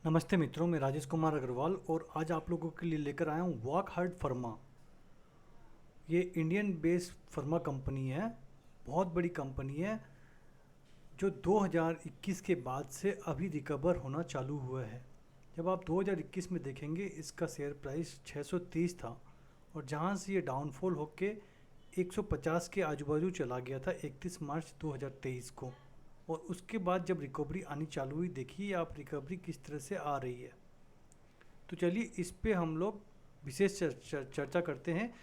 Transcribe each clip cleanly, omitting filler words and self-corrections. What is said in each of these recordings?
नमस्ते मित्रों, मैं राजेश कुमार अग्रवाल और आज आप लोगों के लिए लेकर आया हूँ वॉकहार्ट फर्मा। ये इंडियन बेस्ड फर्मा कंपनी है, बहुत बड़ी कंपनी है जो 2021 के बाद से अभी रिकवर होना चालू हुआ है। जब आप 2021 में देखेंगे इसका शेयर प्राइस 630 था और जहाँ से ये डाउनफॉल होके 150 के आजू बाजू चला गया था 31 मार्च 2023 को। और उसके बाद जब रिकवरी आनी चालू हुई, देखिए आप रिकवरी किस तरह से आ रही है। तो चलिए इस पे हम लोग विशेष चर्चा करते हैं।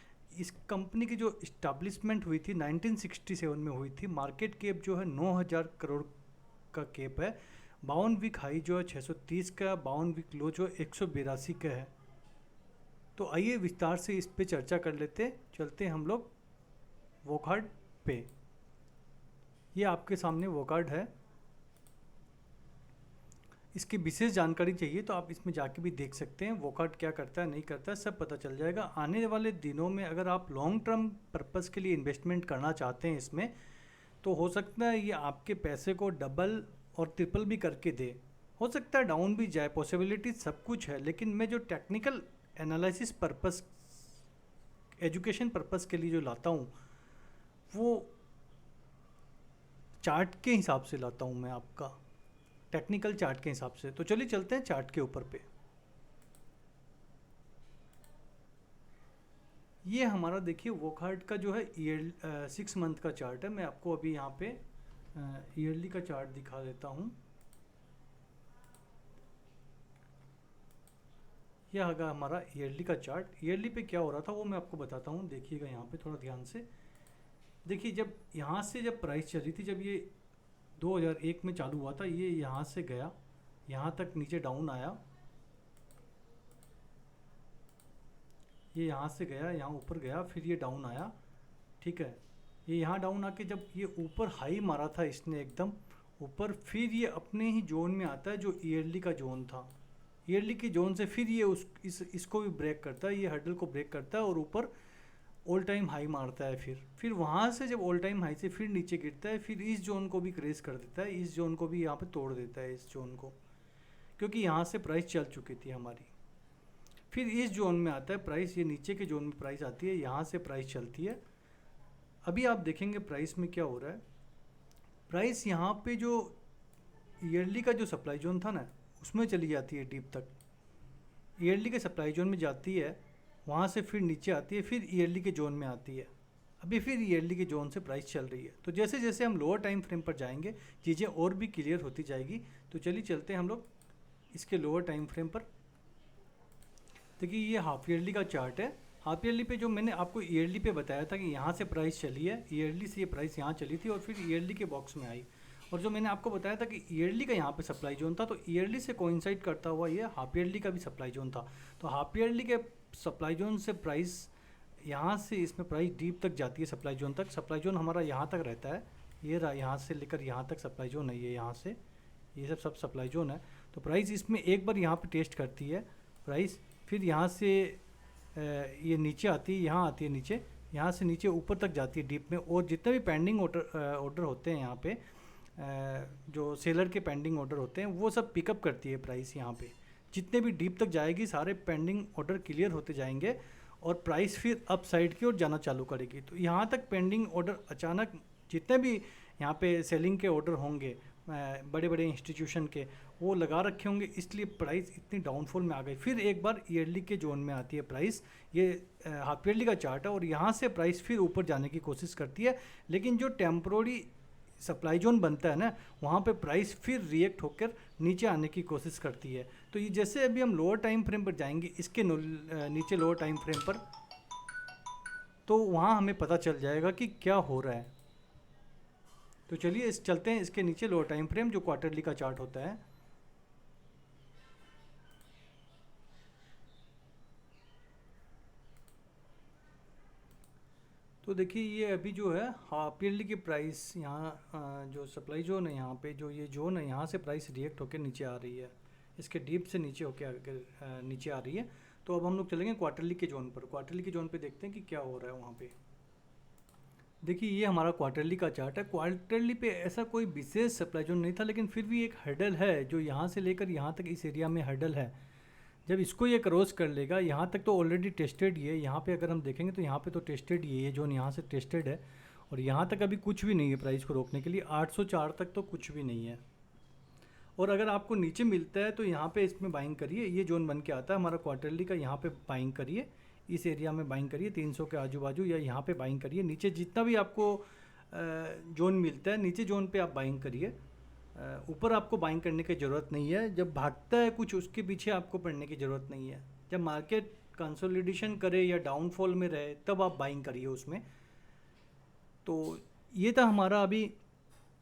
इस कंपनी की जो इस्टाब्लिशमेंट हुई थी 1967 में हुई थी। मार्केट कैप जो है 9000 करोड़ का कैप है। 52 वीक हाई जो है 630 का, 52 वीक लो जो 182 का है। तो आइए विस्तार से इस पे चर्चा कर लेते, चलते हैं हम लोग वॉकहार्ट पे। ये आपके सामने वॉकहार्ट है। इसकी विशेष जानकारी चाहिए तो आप इसमें जाके भी देख सकते हैं वॉकहार्ट क्या करता है नहीं करता है, सब पता चल जाएगा। आने वाले दिनों में अगर आप लॉन्ग टर्म पर्पस के लिए इन्वेस्टमेंट करना चाहते हैं इसमें, तो हो सकता है ये आपके पैसे को डबल और ट्रिपल भी करके दे। हो सकता है डाउन भी जाए, पॉसिबिलिटी सब कुछ है। लेकिन मैं जो technical analysis purpose, education purpose के लिए जो लाता हूँ वो चार्ट के हिसाब से लाता हूँ, मैं आपका टेक्निकल चार्ट के हिसाब से। तो चलिए चलते हैं चार्ट के ऊपर पे। ये हमारा देखिए वॉकहार्ट का जो है ईयर 6 मंथ का चार्ट है। मैं आपको अभी यहाँ पे ईयरली का चार्ट दिखा देता हूँ। यह होगा हमारा ईयरली का चार्ट। ईयरली पे क्या हो रहा था वो मैं आपको बताता हूँ, देखिएगा यहाँ पे थोड़ा ध्यान से। देखिए जब यहाँ से जब प्राइस चली थी, जब ये 2001 में चालू हुआ था, ये यहाँ से गया, यहाँ तक नीचे डाउन आया, ये यहाँ से गया, यहाँ ऊपर गया, फिर ये डाउन आया, ठीक है। ये यहाँ डाउन आके जब ये ऊपर हाई मारा था इसने एकदम ऊपर, फिर ये अपने ही जोन में आता है जो ईयरली का जोन था। ईयरली के जोन से फिर ये इसको भी ब्रेक करता है, ये हर्डल को ब्रेक करता है और ऊपर ऑल टाइम हाई मारता है। फिर वहाँ से जब ऑल टाइम हाई से फिर नीचे गिरता है, फिर इस जोन को भी क्रेस कर देता है, इस जोन को भी यहाँ पे तोड़ देता है, इस जोन को, क्योंकि यहाँ से प्राइस चल चुकी थी हमारी। फिर इस जोन में आता है प्राइस, ये नीचे के जोन में प्राइस आती है, यहाँ से प्राइस चलती है। अभी आप देखेंगे प्राइस में क्या हो रहा है। प्राइस यहाँ पे जो ईयरली का जो सप्लाई जोन था ना, उसमें चली जाती है डीप तक। ईयरली के सप्लाई जोन में जाती है, वहाँ से फिर नीचे आती है, फिर ईयरली के जोन में आती है। अभी फिर ईयरली के जोन से प्राइस चल रही है। तो जैसे जैसे हम लोअर टाइम फ्रेम पर जाएंगे चीज़ें और भी क्लियर होती जाएगी। तो चलिए चलते हैं हम लोग इसके लोअर टाइम फ्रेम पर। देखिए ये हाफ ईयरली का चार्ट है। हाफ ईयरली पे जो मैंने आपको ईयरली पे बताया था कि यहाँ से प्राइस चली है, ईयरली से ये प्राइस यहाँ चली थी और फिर ईयरली के बॉक्स में आई। और जो मैंने आपको बताया था कि ईयरली का यहाँ पे सप्लाई जोन था, तो ईयरली से कोइंसाइड करता हुआ ये हाफ ईयरली का भी सप्लाई जोन था। तो हाफ ईयरली के सप्लाई जोन से प्राइस यहाँ से इसमें प्राइस डीप तक जाती है सप्लाई जोन तक। सप्लाई जोन हमारा यहाँ तक रहता है, ये रहा, यहाँ से लेकर यहाँ तक सप्लाई जोन है, ये यहाँ से ये सब सप्लाई जोन है। तो प्राइस इसमें एक बार यहाँ पे टेस्ट करती है प्राइस, फिर यहाँ से ये नीचे आती है, यहाँ आती है नीचे, यहाँ से नीचे ऊपर तक जाती है डीप में। और जितने भी पेंडिंग ऑर्डर होते हैं यहाँ पे, जो सेलर के पेंडिंग ऑर्डर होते हैं, वो सब पिकअप करती है प्राइस यहाँ पे। जितने भी डीप तक जाएगी सारे पेंडिंग ऑर्डर क्लियर होते जाएंगे और प्राइस फिर अप साइड की ओर जाना चालू करेगी। तो यहाँ तक पेंडिंग ऑर्डर अचानक जितने भी यहाँ पे सेलिंग के ऑर्डर होंगे बड़े बड़े इंस्टीट्यूशन के, वो लगा रखे होंगे, इसलिए प्राइस इतनी डाउनफॉल में आ गई। फिर एक बार ईयरली के जोन में आती है प्राइस, ये हाफ ईयरली का चार्ट है, और यहाँ से प्राइस फिर ऊपर जाने की कोशिश करती है। लेकिन जो टेम्प्रोरी सप्लाई जोन बनता है ना, वहाँ पे प्राइस फिर रिएक्ट होकर नीचे आने की कोशिश करती है। तो ये जैसे अभी हम लोअर टाइम फ्रेम पर जाएंगे, इसके नीचे लोअर टाइम फ्रेम पर, तो वहाँ हमें पता चल जाएगा कि क्या हो रहा है। तो चलिए इस चलते हैं इसके नीचे लोअर टाइम फ्रेम जो क्वार्टरली का चार्ट होता है। तो देखिए ये अभी जो है हाफ ईयरली की प्राइस यहाँ जो सप्लाई जोन है, यहाँ पे जो ये जोन है, यहाँ से प्राइस रिएक्ट होकर नीचे आ रही है, इसके डीप से नीचे होकर नीचे आ रही है। तो अब हम लोग चलेंगे क्वार्टरली के जोन पर। क्वार्टरली के जोन पे देखते हैं कि क्या हो रहा है वहाँ पे। देखिए ये हमारा क्वार्टरली का चार्ट है। क्वार्टरली पे ऐसा कोई विशेष सप्लाई जोन नहीं था, लेकिन फिर भी एक हर्डल है जो यहाँ से लेकर यहाँ तक इस एरिया में हर्डल है। जब इसको ये क्रॉस कर लेगा, यहाँ तक तो ऑलरेडी टेस्टेड ही है। यहाँ पे अगर हम देखेंगे तो यहाँ पे तो टेस्टेड ही है, ये जोन यहाँ से टेस्टेड है। और यहाँ तक अभी कुछ भी नहीं है प्राइस को रोकने के लिए, 804 तक तो कुछ भी नहीं है। और अगर आपको नीचे मिलता है तो यहाँ पे इसमें बाइंग करिए, ये जोन बन के आता है हमारा क्वार्टरली का। यहाँ पे बाइंग करिए, इस एरिया में बाइंग करिए 300 के आजू बाजू, या यहाँ पे बाइंग करिए। नीचे जितना भी आपको जोन मिलता है नीचे जोन पे आप बाइंग करिए। ऊपर आपको बाइंग करने की ज़रूरत नहीं है। जब भागता है कुछ उसके पीछे आपको पड़ने की ज़रूरत नहीं है। जब मार्केट कंसोलिडेशन करे या डाउनफॉल में रहे तब आप बाइंग करिए उसमें। तो ये था हमारा अभी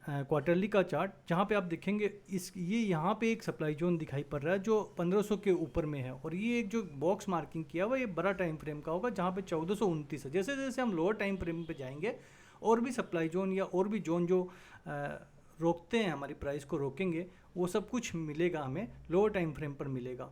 क्वार्टरली का चार्ट, जहाँ पे आप देखेंगे ये यहाँ पे एक सप्लाई जोन दिखाई पड़ रहा है जो 1500 के ऊपर में है। और ये एक जो बॉक्स मार्किंग किया हुआ ये बड़ा टाइम फ्रेम का होगा, जहाँ पे 1429 है। जैसे जैसे हम लोअर टाइम फ्रेम पे जाएंगे और भी सप्लाई जोन या और भी जोन जो रोकते हैं हमारी प्राइस को रोकेंगे, वो सब कुछ मिलेगा हमें लोअर टाइम फ्रेम पर मिलेगा।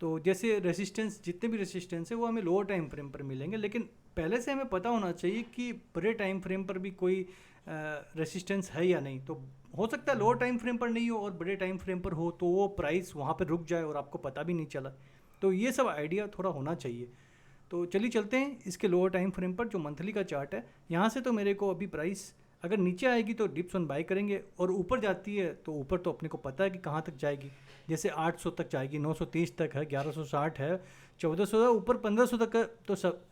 तो जैसे रेसिस्टेंस, जितने भी रेसिस्टेंस है वो हमें लोअर टाइम फ्रेम पर मिलेंगे, लेकिन पहले से हमें पता होना चाहिए कि बड़े टाइम फ्रेम पर भी कोई रेसिस्टेंस है या नहीं। तो हो सकता है लोअर टाइम फ्रेम पर नहीं हो और बड़े टाइम फ्रेम पर हो, तो वो प्राइस वहाँ पर रुक जाए और आपको पता भी नहीं चला। तो ये सब आइडिया थोड़ा होना चाहिए। तो चलिए चलते हैं इसके लोअर टाइम फ्रेम पर, जो मंथली का चार्ट है। यहाँ से तो मेरे को अभी प्राइस अगर नीचे आएगी तो डिप्स ऑन बाय करेंगे, और ऊपर जाती है तो ऊपर तो अपने को पता है कि कहाँ तक जाएगी। जैसे 800 तक जाएगी, 930 तक है, 1160 है, 1400 है, ऊपर 1500 तक है। तो सब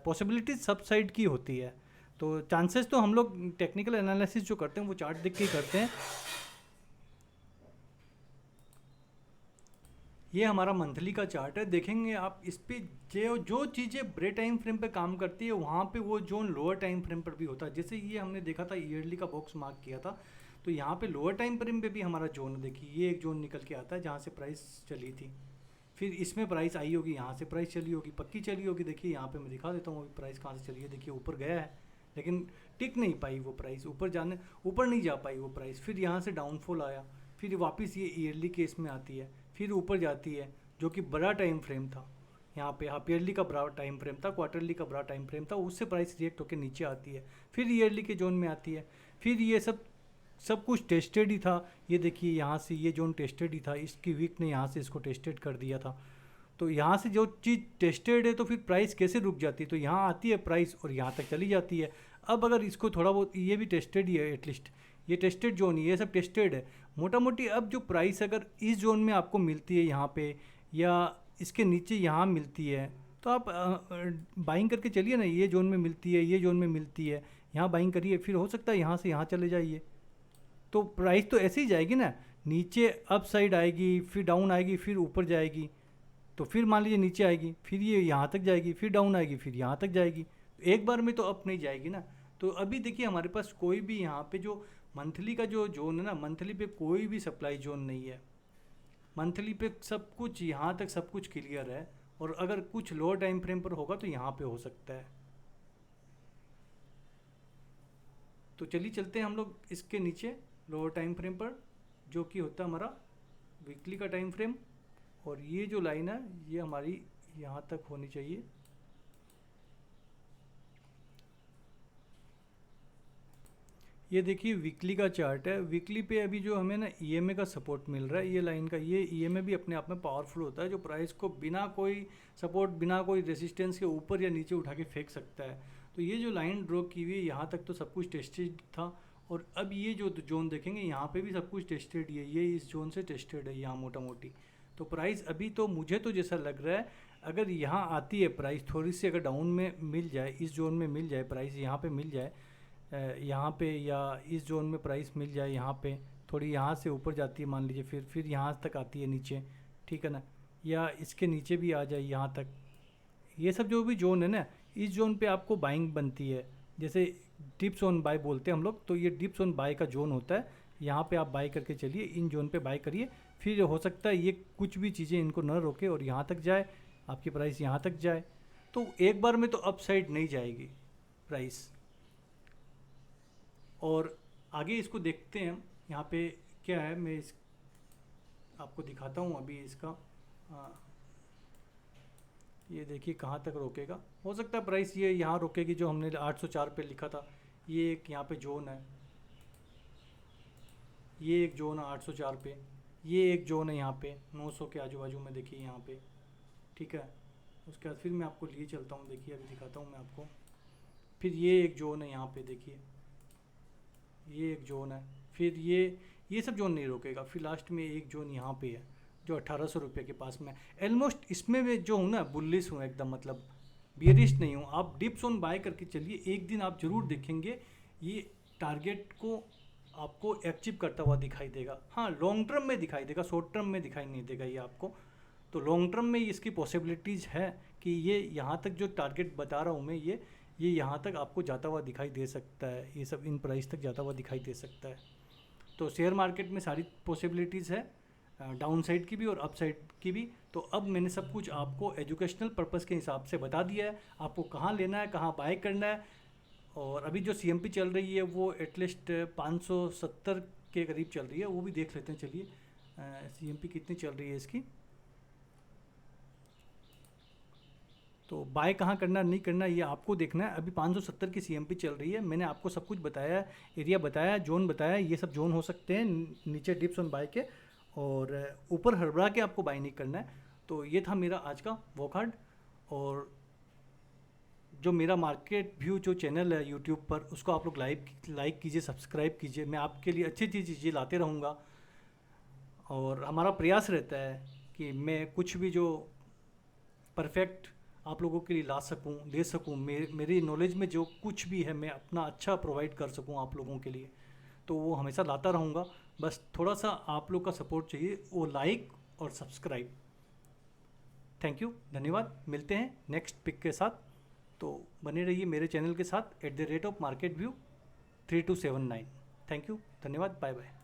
पॉसिबिलिटी सब साइड की होती है। तो चांसेस तो हम लोग टेक्निकल एनालिसिस जो करते हैं वो चार्ट देख के ही करते हैं। ये हमारा मंथली का चार्ट है। देखेंगे आप इस पे जो चीज़ें बड़े टाइम फ्रेम पे काम करती है वहाँ पे वो जोन लोअर टाइम फ्रेम पर भी होता है। जैसे ये हमने देखा था, ईयरली का बॉक्स मार्क किया था, तो यहाँ पे लोअर टाइम फ्रेम पे भी हमारा जोन, देखिए ये एक जोन निकल के आता है जहाँ से प्राइस चली थी। फिर इसमें प्राइस आई होगी, यहाँ से प्राइस चली होगी, पक्की चली होगी। देखिए यहाँ पे मैं दिखा देता हूँ अभी प्राइस कहाँ से चली है। देखिए ऊपर गया है लेकिन टिक नहीं पाई वो प्राइस, ऊपर नहीं जा पाई वो प्राइस। फिर यहाँ से डाउनफॉल आया, फिर वापस ये ईयरली केस में आती है, फिर ऊपर जाती है, जो कि बड़ा टाइम फ्रेम था। यहाँ पे हाफ ईयरली का बड़ा टाइम फ्रेम था, क्वार्टरली का बड़ा टाइम फ्रेम था, उससे प्राइस रिएक्ट होकर नीचे आती है, फिर ईयरली के जोन में आती है। फिर ये सब कुछ टेस्टेड ही था। ये देखिए यहाँ से ये जोन टेस्टेड ही था, इसकी वीक ने यहाँ से इसको टेस्टेड कर दिया था। तो यहाँ से जो चीज़ टेस्टेड है तो फिर प्राइस कैसे रुक जाती है, तो यहाँ आती है प्राइस और यहाँ तक चली जाती है। अब अगर इसको थोड़ा बहुत, ये भी टेस्टेड ही है, एटलीस्ट ये टेस्टेड जोन, ये सब टेस्टेड है मोटा मोटी। अब जो प्राइस अगर इस जोन में आपको मिलती है यहाँ पे, या इसके नीचे यहाँ मिलती है, तो आप बाइंग करके चलिए ना। ये जोन में मिलती है, ये जोन में मिलती है, यहाँ बाइंग करिए। फिर हो सकता है यहाँ से यहाँ चले जाइए, तो प्राइस तो ऐसे ही जाएगी ना। नीचे अप साइड आएगी, फिर डाउन आएगी, फिर ऊपर जाएगी। तो फिर मान लीजिए नीचे आएगी, फिर ये यहाँ तक जाएगी, फिर डाउन आएगी, फिर यहाँ तक जाएगी। एक बार में तो अप नहीं जाएगी ना। तो अभी देखिए हमारे पास कोई भी यहाँ पे जो मंथली का जो जोन है ना, मंथली पे कोई भी सप्लाई जोन नहीं है। मंथली पे सब कुछ यहाँ तक सब कुछ क्लियर है, और अगर कुछ लोअर टाइम फ्रेम पर होगा तो यहाँ पे हो सकता है। तो चलिए चलते हैं हम लोग इसके नीचे लोअर टाइम फ्रेम पर, जो कि होता है हमारा वीकली का टाइम फ्रेम। और ये जो लाइन है ये हमारी यहाँ तक होनी चाहिए। ये देखिए वीकली का चार्ट है। वीकली पे अभी जो हमें ना ईएमए का सपोर्ट मिल रहा है, ये लाइन का, ये ईएमए भी अपने आप में पावरफुल होता है, जो प्राइस को बिना कोई सपोर्ट, बिना कोई रेसिस्टेंस के ऊपर या नीचे उठा के फेंक सकता है। तो ये जो लाइन ड्रॉ की हुई है यहाँ तक तो सब कुछ टेस्टेड था। और अब ये जो जोन देखेंगे यहाँ पे भी सब कुछ टेस्टेड ही है, ये इस जोन से टेस्टेड है यहाँ मोटा मोटी। तो प्राइस अभी तो मुझे तो जैसा लग रहा है, अगर यहाँ आती है प्राइस थोड़ी सी, अगर डाउन में मिल जाए, इस जोन में मिल जाए प्राइस, यहाँ पे मिल जाए, यहाँ पे, या इस जोन में प्राइस मिल जाए यहाँ पे, थोड़ी यहाँ से ऊपर जाती है मान लीजिए, फिर यहाँ तक आती है नीचे, ठीक है ना, या इसके नीचे भी आ जाए यहाँ तक। ये सब जो भी जोन है ना, इस जोन पे आपको बाइंग बनती है। जैसे डिप्स ऑन बाय बोलते हैं हम लोग, तो ये डिप्स ऑन बाय का जोन होता है। यहाँ पे आप बाय करके चलिए, इन जोन पे बाय करिए। फिर हो सकता है ये कुछ भी चीज़ें इनको न रोके और यहाँ तक जाए, आपकी प्राइस यहाँ तक जाए। तो एक बार में तो अप साइड नहीं जाएगी प्राइस। और आगे इसको देखते हैं यहाँ पे क्या है, मैं इस आपको दिखाता हूँ अभी इसका। ये देखिए कहाँ तक रोकेगा। हो सकता है प्राइस ये यहाँ रोकेगी जो हमने 804 पे लिखा था। ये एक यहाँ पे जोन है, ये एक जोन है 804 पे, ये एक जोन है यहाँ पे 900 के आजू बाजू में, देखिए यहाँ पे, ठीक है। उसके बाद फिर मैं आपको लिए चलता हूँ, देखिए अभी दिखाता हूँ मैं आपको। फिर ये एक जोन है यहाँ पे, देखिए ये एक जोन है। फिर ये सब जोन नहीं रोकेगा। फिर लास्ट में एक जोन यहाँ पे है जो 1800 रुपये के पास में। ऑलमोस्ट इसमें मैं जो हूँ ना बुलिश हूँ एकदम, मतलब बियरिश नहीं हूँ। आप डिप्स ऑन बाय करके चलिए, एक दिन आप ज़रूर देखेंगे ये टारगेट को आपको अचीव करता हुआ दिखाई देगा। हाँ लॉन्ग टर्म में दिखाई देगा, शॉर्ट टर्म में दिखाई नहीं देगा ये आपको। तो लॉन्ग टर्म में इसकी पॉसिबिलिटीज़ है कि ये यहाँ तक जो टारगेट बता रहा हूँ मैं, ये यहाँ तक आपको जाता हुआ दिखाई दे सकता है, ये सब इन प्राइस तक जाता हुआ दिखाई दे सकता है। तो शेयर मार्केट में सारी पॉसिबिलिटीज़ है, डाउन साइड की भी और अप साइड की भी। तो अब मैंने सब कुछ आपको एजुकेशनल पर्पज़ के हिसाब से बता दिया है, आपको कहाँ लेना है, कहाँ बाय करना है। और अभी जो CMP चल रही है वो एटलीस्ट 570 के करीब चल रही है, वो भी देख लेते हैं। चलिए CMP कितनी चल रही है इसकी, तो बाय कहाँ करना नहीं करना ये आपको देखना है। अभी 570 की CMP चल रही है, मैंने आपको सब कुछ बताया है, एरिया बताया, जोन बताया। ये सब जोन हो सकते हैं नीचे डिप्स ऑन बाय के, और ऊपर हड़बड़ा के आपको बाय नहीं करना है। तो ये था मेरा आज का वॉकहार्ड। और जो मेरा मार्केट व्यू जो चैनल है यूट्यूब पर, उसको आप लोग लाइक कीजिए, सब्सक्राइब कीजिए। मैं आपके लिए अच्छी अच्छी चीज़ें लाते रहूँगा, और हमारा प्रयास रहता है कि मैं कुछ भी जो परफेक्ट आप लोगों के लिए ला सकूं, दे सकूं। मेरी नॉलेज में जो कुछ भी है मैं अपना अच्छा प्रोवाइड कर सकूं आप लोगों के लिए, तो वो हमेशा लाता रहूँगा। बस थोड़ा सा आप लोग का सपोर्ट चाहिए, वो लाइक और सब्सक्राइब। थैंक यू, धन्यवाद। मिलते हैं नेक्स्ट पिक के साथ, तो बने रहिए मेरे चैनल के साथ @marketView 3279। थैंक यू, धन्यवाद, बाय बाय।